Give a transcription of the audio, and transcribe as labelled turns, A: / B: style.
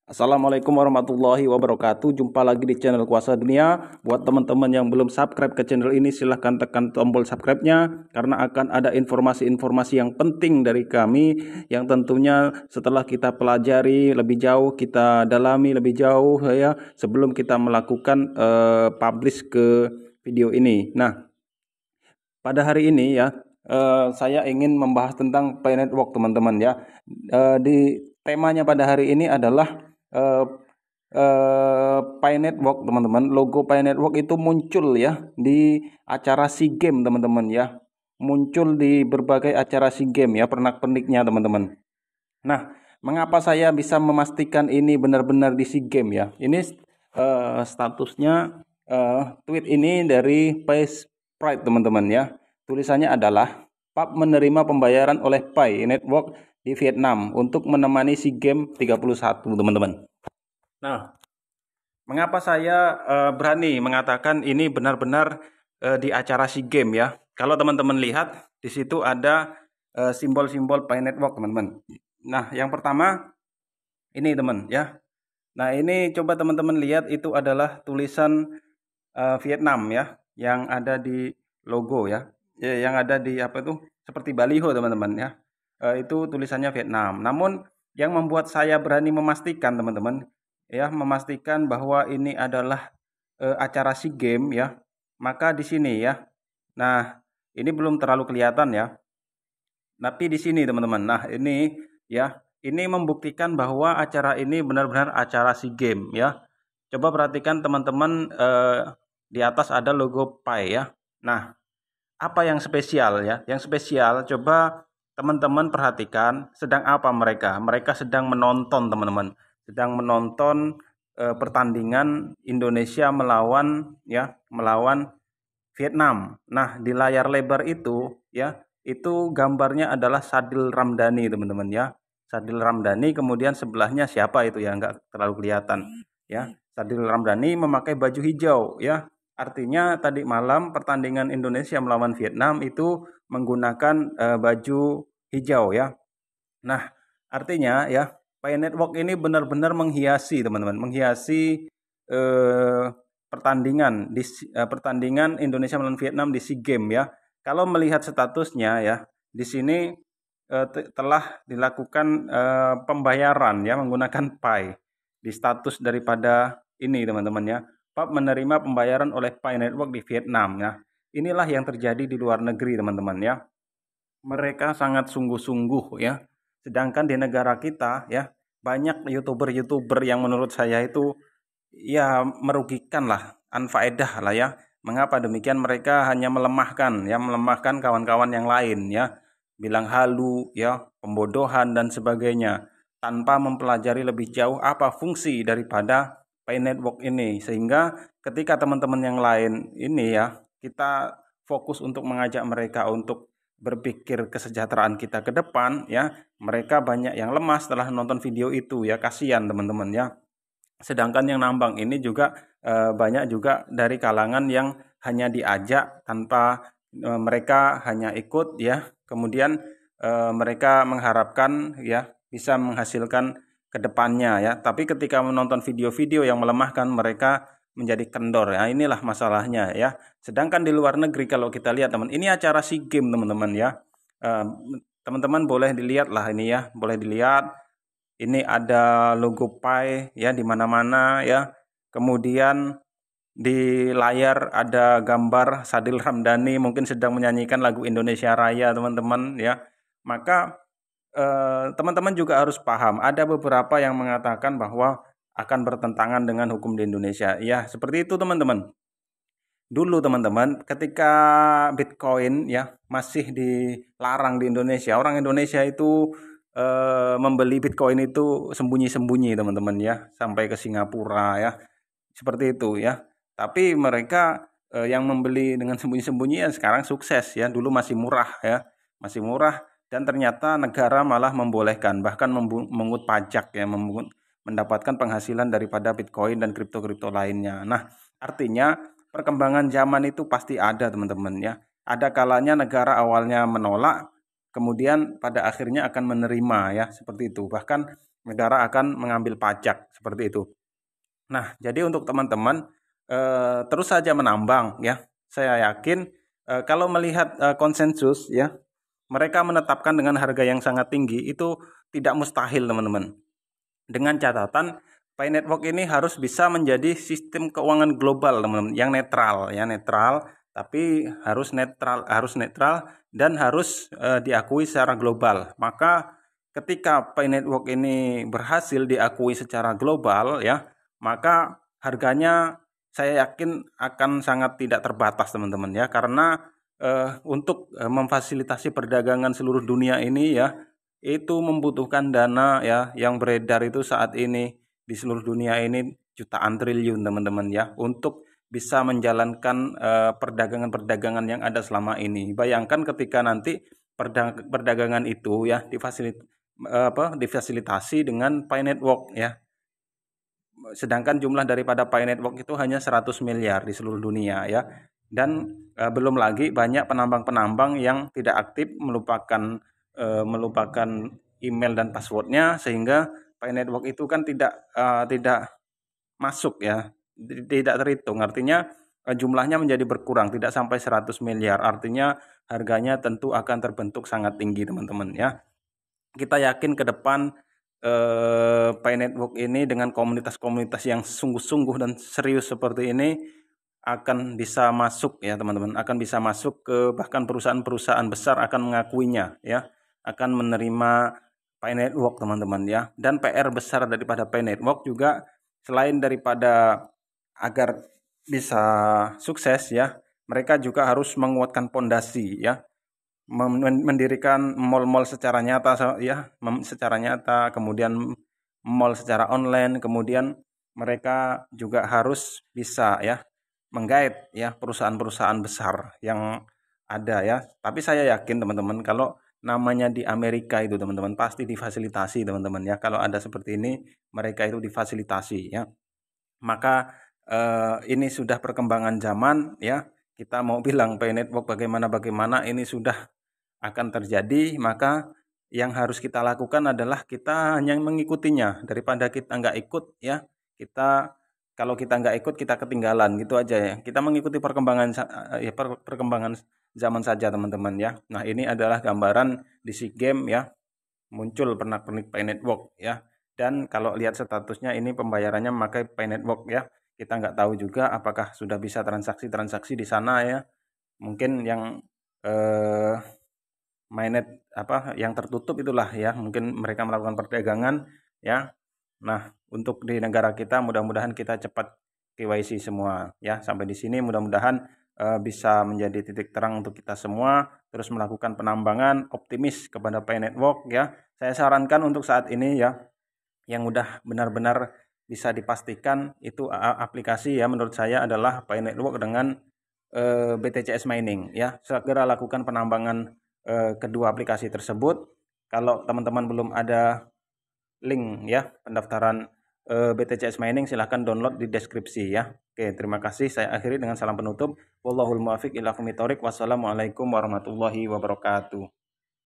A: Assalamualaikum warahmatullahi wabarakatuh. Jumpa lagi di channel Kuasa Dunia. Buat teman-teman yang belum subscribe ke channel ini, silahkan tekan tombol subscribe-nya, karena akan ada informasi-informasi yang penting dari kami, yang tentunya setelah kita pelajari lebih jauh, kita dalami lebih jauh ya, sebelum kita melakukan publish ke video ini. Nah, pada hari ini ya, saya ingin membahas tentang Pi Network, teman-teman ya. Di temanya pada hari ini adalah eh, Pi Network, teman-teman. Logo Pi Network itu muncul ya di acara SEA Games, teman-teman ya. Muncul di berbagai acara SEA Games ya, pernak-perniknya, teman-teman. Nah, mengapa saya bisa memastikan ini benar-benar di SEA Games ya? Ini statusnya, tweet ini dari Pace Pride, teman-teman ya. Tulisannya adalah PUBG menerima pembayaran oleh Pi Network di Vietnam untuk menemani SEA Games 31, teman-teman. Nah, mengapa saya berani mengatakan ini benar-benar di acara SEA Games ya? Kalau teman-teman lihat di situ ada simbol-simbol Pi Network, teman-teman. Nah, yang pertama ini, teman ya. Nah, ini coba teman-teman lihat, itu adalah tulisan Vietnam ya, yang ada di logo ya. Yang ada di apa itu? Seperti baliho, teman-teman ya. Itu tulisannya Vietnam. Namun yang membuat saya berani memastikan, teman-teman ya, memastikan bahwa ini adalah acara SEA Games ya. Maka di sini ya. Nah, ini belum terlalu kelihatan ya. Tapi di sini, teman-teman. Nah, ini ya, ini membuktikan bahwa acara ini benar-benar acara SEA Games ya. Coba perhatikan, teman-teman, di atas ada logo Pi ya. Nah, apa yang spesial ya? Yang spesial, coba teman-teman perhatikan, sedang apa mereka? Mereka sedang menonton, teman-teman. Sedang menonton pertandingan Indonesia melawan Vietnam. Nah, di layar lebar itu ya, itu gambarnya adalah Sadil Ramdhani, teman-teman ya. Sadil Ramdhani, kemudian sebelahnya siapa itu ya, nggak terlalu kelihatan ya. Sadil Ramdhani memakai baju hijau ya. Artinya tadi malam pertandingan Indonesia melawan Vietnam itu menggunakan baju hijau ya. Nah, artinya ya, Pi Network ini benar-benar menghiasi, teman-teman, menghiasi eh, pertandingan Indonesia melawan Vietnam di SEA Games ya. Kalau melihat statusnya ya, di sini telah dilakukan pembayaran ya menggunakan Pi di status daripada ini, teman-teman ya. PUBG menerima pembayaran oleh Pi Network di Vietnam ya. Inilah yang terjadi di luar negeri, teman-teman ya. Mereka sangat sungguh-sungguh ya. Sedangkan di negara kita ya, banyak YouTuber-YouTuber yang menurut saya itu ya merugikan lah, anfaedah lah ya. Mengapa demikian? Mereka hanya melemahkan kawan-kawan yang lain ya. Bilang halu ya, pembodohan dan sebagainya, tanpa mempelajari lebih jauh apa fungsi daripada Pi Network ini. Sehingga ketika teman-teman yang lain ini ya, kita fokus untuk mengajak mereka untuk berpikir kesejahteraan kita ke depan ya, mereka banyak yang lemah setelah nonton video itu ya, kasihan, teman-teman ya. Sedangkan yang nambang ini juga banyak juga dari kalangan yang hanya diajak tanpa mereka hanya ikut ya. Kemudian mereka mengharapkan ya bisa menghasilkan ke depannya ya. Tapi ketika menonton video-video yang melemahkan, mereka menjadi kendor ya. Inilah masalahnya ya. Sedangkan di luar negeri, kalau kita lihat, teman, ini acara SEA Games, teman-teman ya. Eh, Teman-teman boleh dilihat lah ini ya, boleh dilihat. Ini ada logo Pi ya di mana-mana ya. Kemudian di layar ada gambar Sadil Ramdhani mungkin sedang menyanyikan lagu Indonesia Raya, teman-teman ya. Maka teman-teman juga harus paham, ada beberapa yang mengatakan bahwa akan bertentangan dengan hukum di Indonesia. Ya, seperti itu, teman-teman. Dulu, teman-teman, ketika Bitcoin ya masih dilarang di Indonesia, orang Indonesia itu membeli Bitcoin itu sembunyi-sembunyi, teman-teman ya, sampai ke Singapura ya, seperti itu ya. Tapi mereka yang membeli dengan sembunyi-sembunyi ya sekarang sukses ya. Dulu masih murah ya, masih murah, dan ternyata negara malah membolehkan, bahkan memungut pajak ya, mendapatkan penghasilan daripada Bitcoin dan kripto-kripto lainnya. Nah, artinya perkembangan zaman itu pasti ada, teman-teman ya. Ada kalanya negara awalnya menolak, kemudian pada akhirnya akan menerima ya, seperti itu. Bahkan negara akan mengambil pajak seperti itu. Nah, jadi untuk teman-teman terus saja menambang ya. Saya yakin kalau melihat konsensus ya, mereka menetapkan dengan harga yang sangat tinggi itu tidak mustahil teman-teman. Dengan catatan Pi Network ini harus bisa menjadi sistem keuangan global teman-teman, yang netral ya, netral, tapi harus netral dan harus diakui secara global. Maka ketika Pi Network ini berhasil diakui secara global ya, maka harganya saya yakin akan sangat tidak terbatas teman-teman ya, karena untuk memfasilitasi perdagangan seluruh dunia ini ya, itu membutuhkan dana ya, yang beredar itu saat ini di seluruh dunia ini jutaan triliun teman-teman ya, untuk bisa menjalankan perdagangan-perdagangan yang ada selama ini. Bayangkan ketika nanti perdagangan itu ya difasilitasi dengan Pi Network ya. Sedangkan jumlah daripada Pi Network itu hanya 100 miliar di seluruh dunia ya. Dan belum lagi banyak penambang-penambang yang tidak aktif, melupakan email dan passwordnya, sehingga Pi Network itu kan tidak masuk ya, tidak terhitung. Artinya jumlahnya menjadi berkurang, tidak sampai 100 miliar. Artinya harganya tentu akan terbentuk sangat tinggi teman-teman ya. Kita yakin ke depan Pi Network ini dengan komunitas-komunitas yang sungguh-sungguh dan serius seperti ini akan bisa masuk ya teman-teman, akan bisa masuk ke bahkan perusahaan-perusahaan besar akan mengakuinya ya, akan menerima Pi Network teman-teman ya. Dan PR besar daripada Pi Network juga, selain daripada agar bisa sukses ya, mereka juga harus menguatkan pondasi ya, mendirikan mall-mall secara nyata ya, secara nyata, kemudian mall secara online, kemudian mereka juga harus bisa ya menggait ya perusahaan-perusahaan besar yang ada ya. Tapi saya yakin teman-teman, kalau namanya di Amerika itu teman-teman pasti difasilitasi teman-teman ya. Kalau ada seperti ini, mereka itu difasilitasi ya. Maka ini sudah perkembangan zaman ya. Kita mau bilang Pi Network bagaimana ini sudah akan terjadi, maka yang harus kita lakukan adalah kita hanya mengikutinya daripada kita nggak ikut ya. Kalau kita nggak ikut, kita ketinggalan gitu aja ya. Kita mengikuti perkembangan zaman saja teman-teman ya. Nah, ini adalah gambaran di SEA Games ya, muncul pernak-pernik Pi Network ya. Dan kalau lihat statusnya ini pembayarannya memakai Pi Network ya. Kita nggak tahu juga apakah sudah bisa transaksi-transaksi di sana ya. Mungkin yang mainnet yang tertutup itulah ya, mungkin mereka melakukan perdagangan ya. Nah, untuk di negara kita mudah-mudahan kita cepat KYC semua ya. Sampai di sini mudah-mudahan bisa menjadi titik terang untuk kita semua, terus melakukan penambangan, optimis kepada Pi Network ya. Saya sarankan untuk saat ini ya, yang udah benar-benar bisa dipastikan itu aplikasi ya, menurut saya adalah Pi Network dengan BTCS Mining ya. Segera lakukan penambangan kedua aplikasi tersebut. Kalau teman-teman belum ada link ya pendaftaran BTCS Mining, silahkan download di deskripsi ya. Oke, terima kasih. Saya akhiri dengan salam penutup. Wallahul muwaffiq ila aqwamit thoriq. Wassalamualaikum warahmatullahi wabarakatuh.